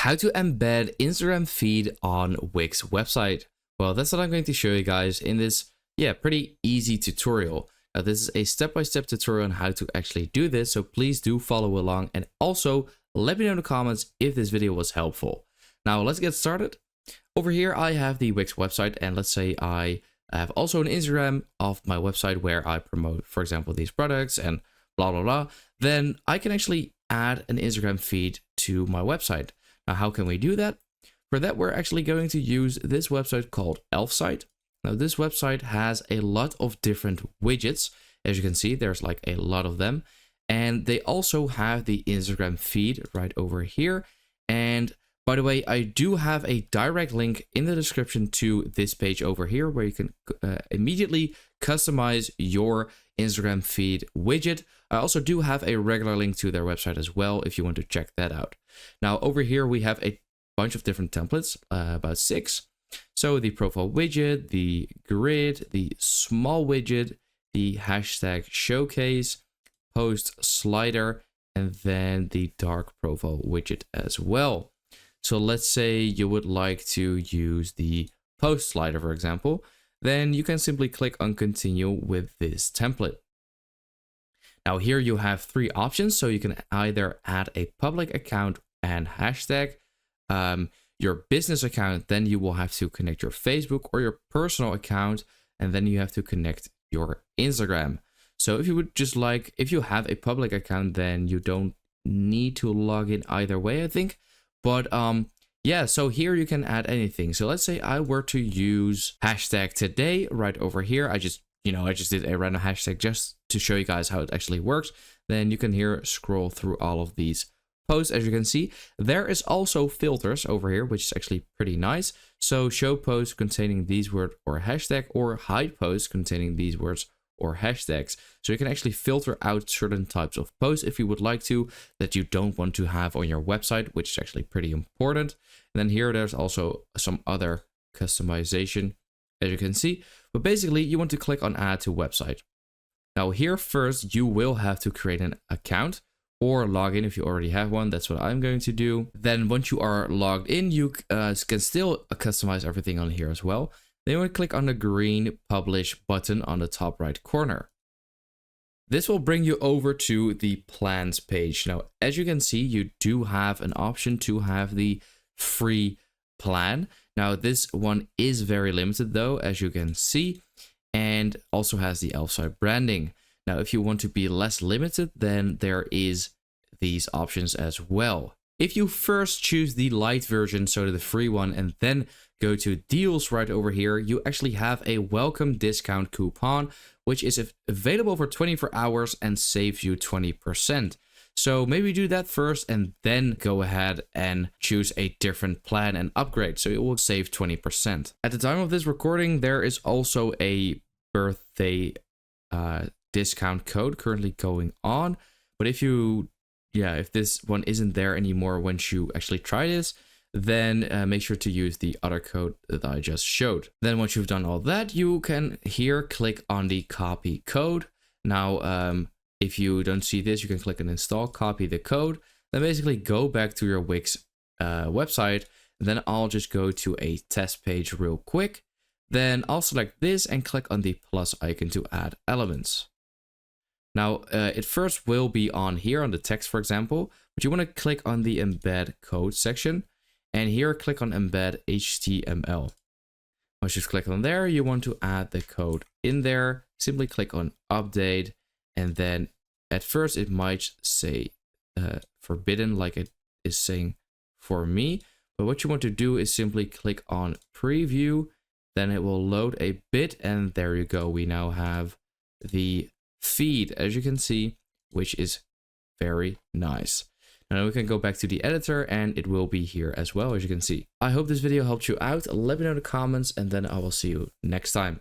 How to embed Instagram feed on Wix website. Well, that's what I'm going to show you guys in this, pretty easy tutorial. Now, this is a step-by-step tutorial on how to actually do this, so please do follow along and also let me know in the comments if this video was helpful. Now, let's get started. Over here, I have the Wix website, and let's say I have also an Instagram of my website where I promote, for example, these products and blah, blah, blah. Then I can actually add an Instagram feed to my website. Now, how can we do that? For that, we're actually going to use this website called Elfsite. Now, this website has a lot of different widgets. As you can see, there's like a lot of them. And they also have the Instagram feed right over here. And by the way, I do have a direct link in the description to this page over here where you can immediately customize your Instagram feed widget. I also do have a regular link to their website as well if you want to check that out. Now, over here, we have a bunch of different templates, about 6. So the profile widget, the grid, the small widget, the hashtag showcase, post slider, and then the dark profile widget as well. So let's say you would like to use the post slider, for example, then you can simply click on continue with this template. Now here you have 3 options. So you can either add a public account and hashtag, your business account, then you will have to connect your Facebook, or your personal account, and then you have to connect your Instagram. So if you would just like, if you have a public account, then you don't need to log in either way, I think. But yeah, so here you can add anything. So let's say I were to use hashtag today right over here. I just did a random hashtag just to show you guys how it actually works. Then you can here scroll through all of these posts. As you can see, there is also filters over here, which is actually pretty nice. So show posts containing these words or hashtag, or hide posts containing these words or hashtags. So you can actually filter out certain types of posts if you would like to, that you don't want to have on your website, which is actually pretty important. And then here, there's also some other customization, as you can see. But basically, you want to click on add to website. Now here first, you will have to create an account or log in if you already have one. That's what I'm going to do. Then once you are logged in, you can still customize everything on here as well. Then you would click on the green publish button on the top right corner. This will bring you over to the plans page. Now, as you can see, you do have an option to have the free plan. Now, this one is very limited though, as you can see, and also has the Elfsite branding. Now, if you want to be less limited, then there is these options as well. If you first choose the light version, so the free one, and then go to deals right over here, you actually have a welcome discount coupon, which is available for 24 hours and saves you 20%. So maybe do that first and then go ahead and choose a different plan and upgrade. So it will save 20%. At the time of this recording, there is also a birthday discount code currently going on. But if this one isn't there anymore once you actually try this, then make sure to use the other code that I just showed. Then once you've done all that, you can here click on the copy code. Now, if you don't see this, you can click on install, copy the code, then basically go back to your Wix website. Then I'll just go to a test page real quick. Then I'll select this and click on the plus icon to add elements. Now, it first will be on here on the text, for example, but you want to click on the embed code section. And here, click on embed HTML. Once you've clicked on there, you want to add the code in there. Simply click on update. And then at first, it might say forbidden, like it is saying for me. But what you want to do is simply click on preview. Then it will load a bit. And there you go. We now have the feed, as you can see, which is very nice. Now we can go back to the editor and it will be here as well, as you can see. I hope this video helped you out. Let me know in the comments and then I will see you next time.